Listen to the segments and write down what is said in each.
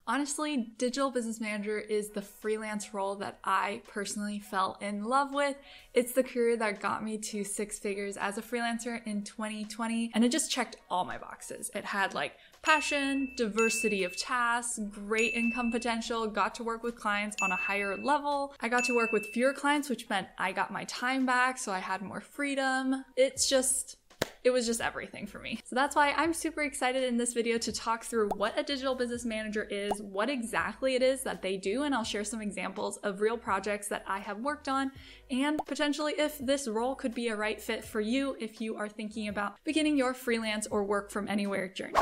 Honestly, digital business manager is the freelance role that I personally fell in love with. It's the career that got me to 6 figures as a freelancer in 2020, and it just checked all my boxes. It had like passion, diversity of tasks, great income potential, got to work with clients on a higher level. I got to work with fewer clients, which meant I got my time back, so I had more freedom. It was just everything for me. So that's why I'm super excited in this video to talk through what a digital business manager is, what exactly it is that they do, and I'll share some examples of real projects that I have worked on, and potentially if this role could be a right fit for you if you are thinking about beginning your freelance or work from anywhere journey.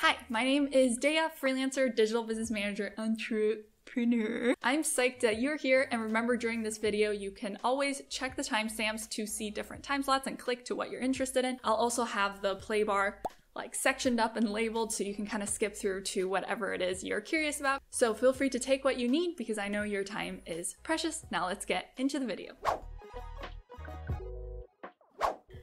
Hi, my name is Deya, freelancer, digital business manager, entrepreneur. I'm psyched that you're here, and remember, during this video you can always check the timestamps to see different time slots and click to what you're interested in. I'll also have the play bar like sectioned up and labeled so you can kind of skip through to whatever it is you're curious about. So feel free to take what you need because I know your time is precious. Now let's get into the video.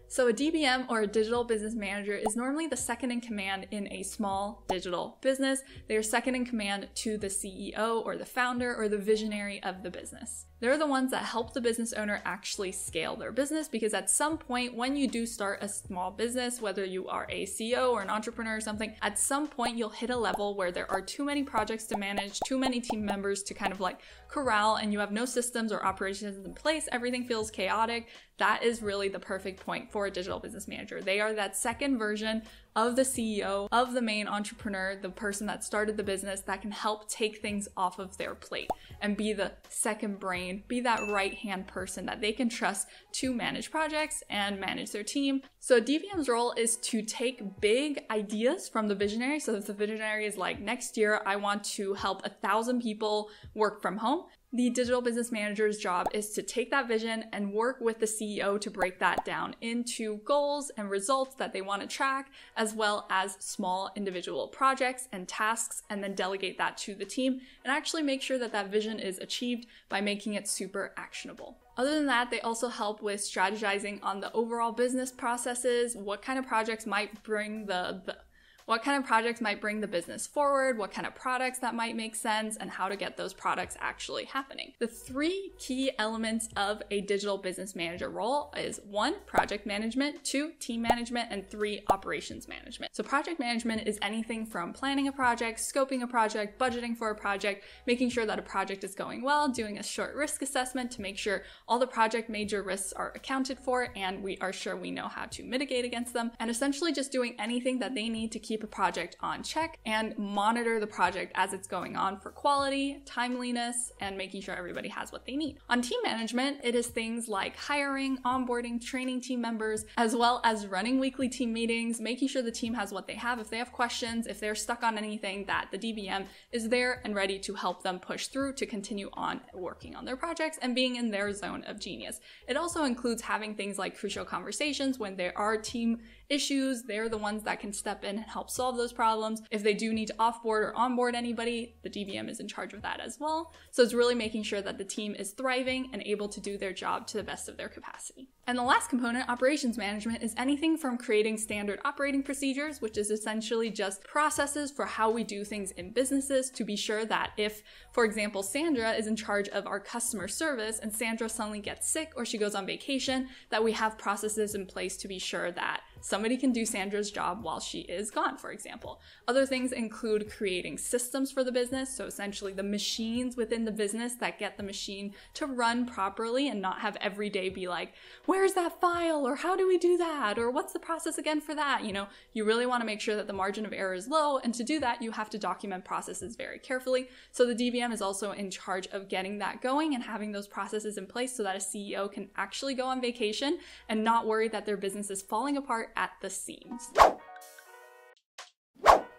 So a DBM, or a digital business manager, is normally the second in command in a small digital business. They are second in command to the CEO or the founder or the visionary of the business. They're the ones that help the business owner actually scale their business, because at some point when you do start a small business, whether you are a CEO or an entrepreneur or something, at some point you'll hit a level where there are too many projects to manage, too many team members to kind of like corral, and you have no systems or operations in place. Everything feels chaotic. That is really the perfect point for a digital business manager. They are that second version of the CEO, of the main entrepreneur, the person that started the business, that can help take things off of their plate and be the second brain, be that right-hand person that they can trust to manage projects and manage their team. So a DBM's role is to take big ideas from the visionary. So if the visionary is like, next year I want to help 1,000 people work from home, the digital business manager's job is to take that vision and work with the CEO to break that down into goals and results that they want to track, as well as small individual projects and tasks, and then delegate that to the team and actually make sure that that vision is achieved by making it super actionable. Other than that, they also help with strategizing on the overall business processes, what kind of projects might bring the business forward, what kind of products that might make sense, and how to get those products actually happening. The 3 key elements of a digital business manager role is 1, project management, 2, team management, and 3, operations management. So project management is anything from planning a project, scoping a project, budgeting for a project, making sure that a project is going well, doing a short risk assessment to make sure all the project major risks are accounted for and we are sure we know how to mitigate against them, and essentially just doing anything that they need to keep a project on check and monitor the project as it's going on for quality, timeliness, and making sure everybody has what they need. On team management, it is things like hiring, onboarding, training team members, as well as running weekly team meetings, making sure the team has what they have. If they have questions, if they're stuck on anything, that the DBM is there and ready to help them push through to continue on working on their projects and being in their zone of genius. It also includes having things like crucial conversations when there are team issues. They're the ones that can step in and help solve those problems. If they do need to offboard or onboard anybody, the DBM is in charge of that as well. So it's really making sure that the team is thriving and able to do their job to the best of their capacity. And the last component, operations management, is anything from creating standard operating procedures, which is essentially just processes for how we do things in businesses, to be sure that if, for example, Sandra is in charge of our customer service and Sandra suddenly gets sick or she goes on vacation, that we have processes in place to be sure that somebody can do Sandra's job while she is gone, for example. Other things include creating systems for the business, so essentially the machines within the business that get the machine to run properly and not have every day be like, where's that file? Or how do we do that? Or what's the process again for that? You know, you really want to make sure that the margin of error is low, and to do that, you have to document processes very carefully. So the DBM is also in charge of getting that going and having those processes in place so that a CEO can actually go on vacation and not worry that their business is falling apart at the seams.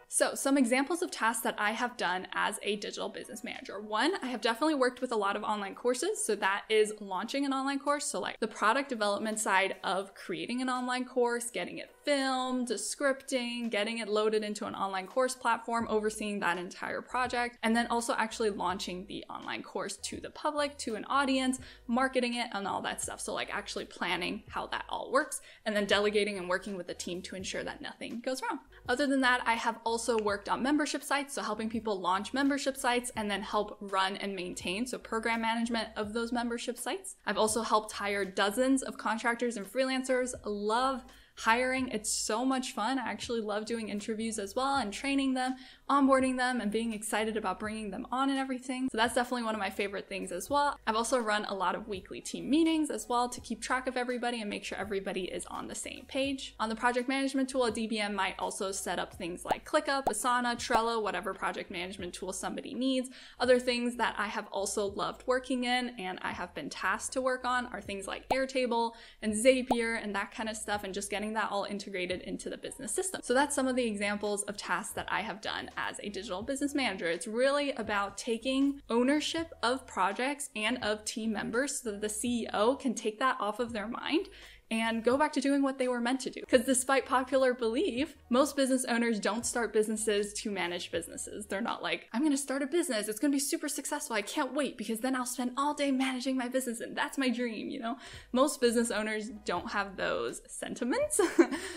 So some examples of tasks that I have done as a digital business manager. 1, I have definitely worked with a lot of online courses. So that is launching an online course. So like the product development side of creating an online course, getting it filmed, scripting, getting it loaded into an online course platform, overseeing that entire project, and then also actually launching the online course to the public, to an audience, marketing it, and all that stuff. So like actually planning how that all works, and then delegating and working with the team to ensure that nothing goes wrong. Other than that, I have also worked on membership sites, so helping people launch membership sites and then help run and maintain, so program management of those membership sites. I've also helped hire dozens of contractors and freelancers. Love hiring. It's so much fun. I actually love doing interviews as well and training them, onboarding them, and being excited about bringing them on and everything. So that's definitely one of my favorite things as well. I've also run a lot of weekly team meetings as well to keep track of everybody and make sure everybody is on the same page. On the project management tool, a DBM might also set up things like ClickUp, Asana, Trello, whatever project management tool somebody needs. Other things that I have also loved working in and I have been tasked to work on are things like Airtable and Zapier and that kind of stuff, and just getting that all integrated into the business system. So that's some of the examples of tasks that I have done as a digital business manager. It's really about taking ownership of projects and of team members so that the CEO can take that off of their mind and go back to doing what they were meant to do. Because despite popular belief, most business owners don't start businesses to manage businesses. They're not like, I'm gonna start a business, it's gonna be super successful, I can't wait because then I'll spend all day managing my business and that's my dream, you know? Most business owners don't have those sentiments.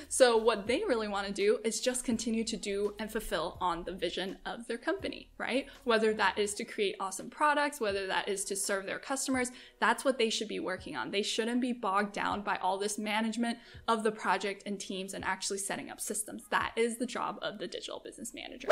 So what they really wanna do is just continue to do and fulfill on the vision of their company, right? Whether that is to create awesome products, whether that is to serve their customers, that's what they should be working on. They shouldn't be bogged down by all this management of the project and teams and actually setting up systems. That is the job of the digital business manager.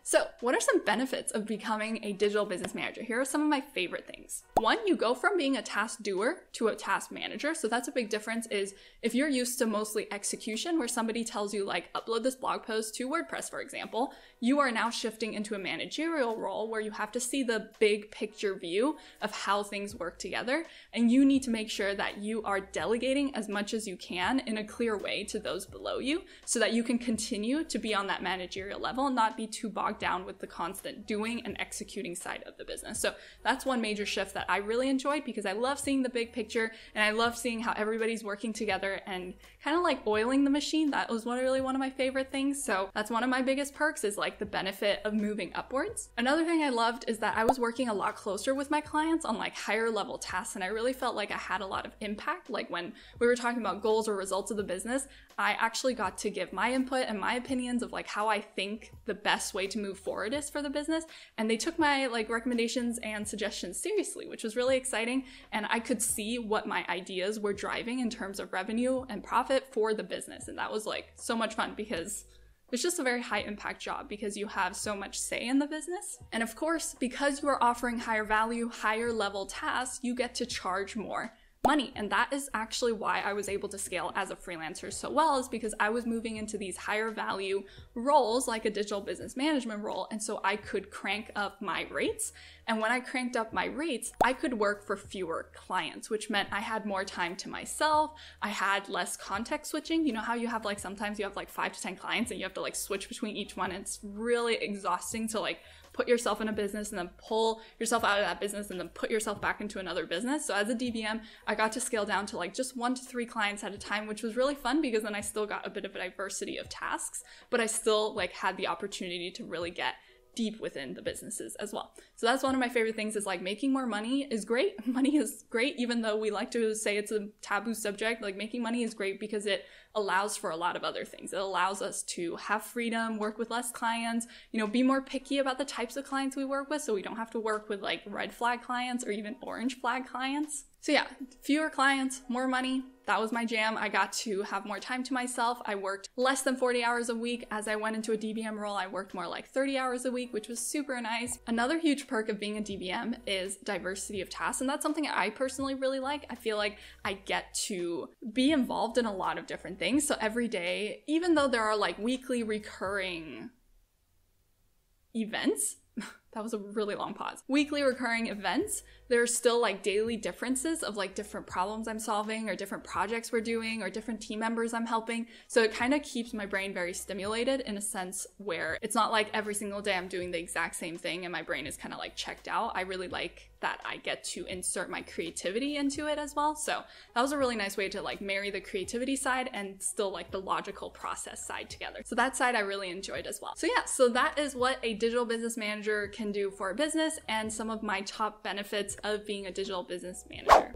So what are some benefits of becoming a digital business manager? Here are some of my favorite things. One, you go from being a task doer to a task manager. So that's a big difference. Is if you're used to mostly execution where somebody tells you like upload this blog post to WordPress, for example, you are now shifting into a managerial role where you have to see the big picture view of how things work together. And you need to make sure that you are delegating as much as you can in a clear way to those below you so that you can continue to be on that managerial level and not be too bogged down with the constant doing and executing side of the business. So that's one major shift that I really enjoyed because I love seeing the big picture and I love seeing how everybody's working together and kind of like oiling the machine. That was really one of my favorite things. So that's one of my biggest perks, is like the benefit of moving upwards. Another thing I loved is that I was working a lot closer with my clients on like higher level tasks, and I really felt like I had a lot of impact. Like when we were talking about goals or results of the business, I actually got to give my input and my opinions of like how I think the best way to move forward is for the business. And they took my like recommendations and suggestions seriously, which was really exciting. And I could see what my ideas were driving in terms of revenue and profit for the business. And that was like so much fun because it's just a very high impact job because you have so much say in the business. And of course, because you are offering higher value, higher level tasks, you get to charge more money. And that is actually why I was able to scale as a freelancer so well, is because I was moving into these higher value roles like a digital business management role. And so I could crank up my rates. And when I cranked up my rates, I could work for fewer clients, which meant I had more time to myself. I had less context switching. You know how you have like, sometimes you have like 5 to 10 clients and you have to like switch between each one. It's really exhausting to like put yourself in a business and then pull yourself out of that business and then put yourself back into another business. So as a DBM, I got to scale down to like just 1 to 3 clients at a time, which was really fun because then I still got a bit of a diversity of tasks, but I still like had the opportunity to really get deep within the businesses as well. So that's one of my favorite things, is like making more money is great. Money is great, even though we like to say it's a taboo subject. Like making money is great because it allows for a lot of other things. It allows us to have freedom, work with less clients, you know, be more picky about the types of clients we work with. So we don't have to work with like red flag clients or even orange flag clients. So yeah, fewer clients, more money. That was my jam. I got to have more time to myself. I worked less than 40 hours a week. As I went into a DBM role, I worked more like 30 hours a week, which was super nice. Another huge perk of being a DBM is diversity of tasks. And that's something I personally really like. I feel like I get to be involved in a lot of different things. So every day, even though there are like weekly recurring events, that was a really long pause. Weekly recurring events, there's still like daily differences of like different problems I'm solving or different projects we're doing or different team members I'm helping. So it kind of keeps my brain very stimulated in a sense where it's not like every single day I'm doing the exact same thing and my brain is kind of like checked out. I really like that I get to insert my creativity into it as well. So that was a really nice way to like marry the creativity side and still like the logical process side together. So that side I really enjoyed as well. So yeah, so that is what a digital business manager can do for a business and some of my top benefits of being a digital business manager.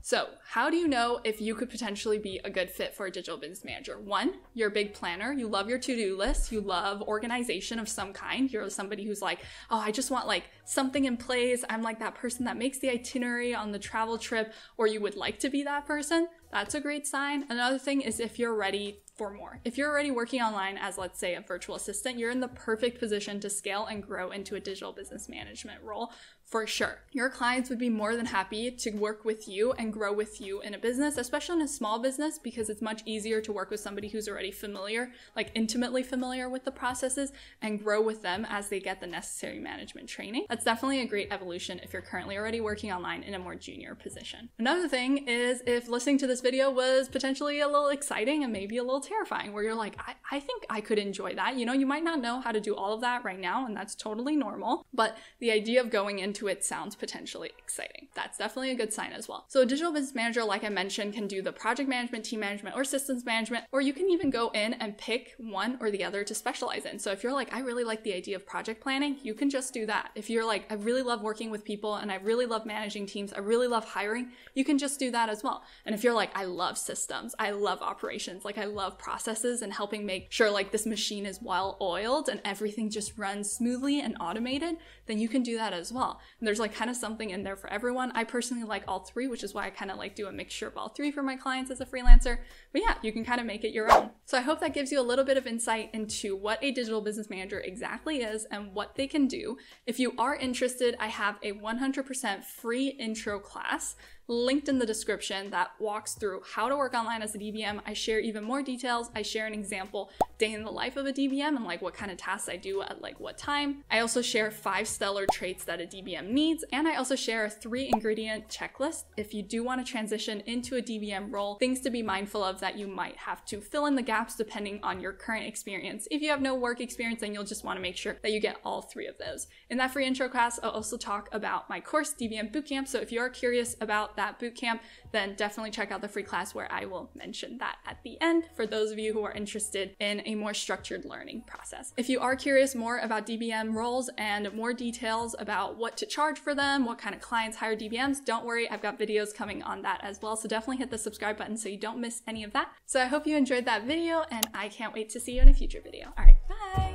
So how do you know if you could potentially be a good fit for a digital business manager? One, you're a big planner. You love your to-do list. You love organization of some kind. You're somebody who's like, oh, I just want like something in place. I'm like that person that makes the itinerary on the travel trip, or you would like to be that person. That's a great sign. Another thing is if you're ready for more. If you're already working online as, let's say, a virtual assistant, you're in the perfect position to scale and grow into a digital business management role for sure. Your clients would be more than happy to work with you and grow with you in a business, especially in a small business, because it's much easier to work with somebody who's already familiar, like intimately familiar with the processes, and grow with them as they get the necessary management training. That's definitely a great evolution if you're currently already working online in a more junior position. Another thing is if listening to this video was potentially a little exciting and maybe a little terrifying, where you're like, I think I could enjoy that. You know, you might not know how to do all of that right now, and that's totally normal, but the idea of going into it sounds potentially exciting. That's definitely a good sign as well. So a digital business manager, like I mentioned, can do the project management, team management, or systems management, or you can even go in and pick one or the other to specialize in. So if you're like, I really like the idea of project planning, you can just do that. If you're like, I really love working with people and I really love managing teams, I really love hiring, you can just do that as well. And if you're like, I love systems, I love operations, like I love processes and helping make sure like this machine is well oiled and everything just runs smoothly and automated, then you can do that as well. And there's like kind of something in there for everyone. I personally like all three, which is why I kind of like do a mixture of all three for my clients as a freelancer. But yeah, you can kind of make it your own. So I hope that gives you a little bit of insight into what a digital business manager exactly is and what they can do. If you are interested, I have a 100% free intro class linked in the description that walks through how to work online as a DBM. I share even more details. I share an example day in the life of a DBM and like what kind of tasks I do at like what time. I also share 5 stellar traits that a DBM needs, and I also share a 3-ingredient checklist if you do want to transition into a DBM role, things to be mindful of that you might have to fill in the gaps depending on your current experience. If you have no work experience, then you'll just want to make sure that you get all 3 of those. In that free intro class, I'll also talk about my course, DBM Bootcamp. So if you are curious about that bootcamp, then definitely check out the free class where I will mention that at the end for those of you who are interested in a more structured learning process. If you are curious more about DBM roles and more details about what to charge for them, what kind of clients hire DBMs, don't worry, I've got videos coming on that as well. So definitely hit the subscribe button so you don't miss any of that. So I hope you enjoyed that video and I can't wait to see you in a future video. All right, bye.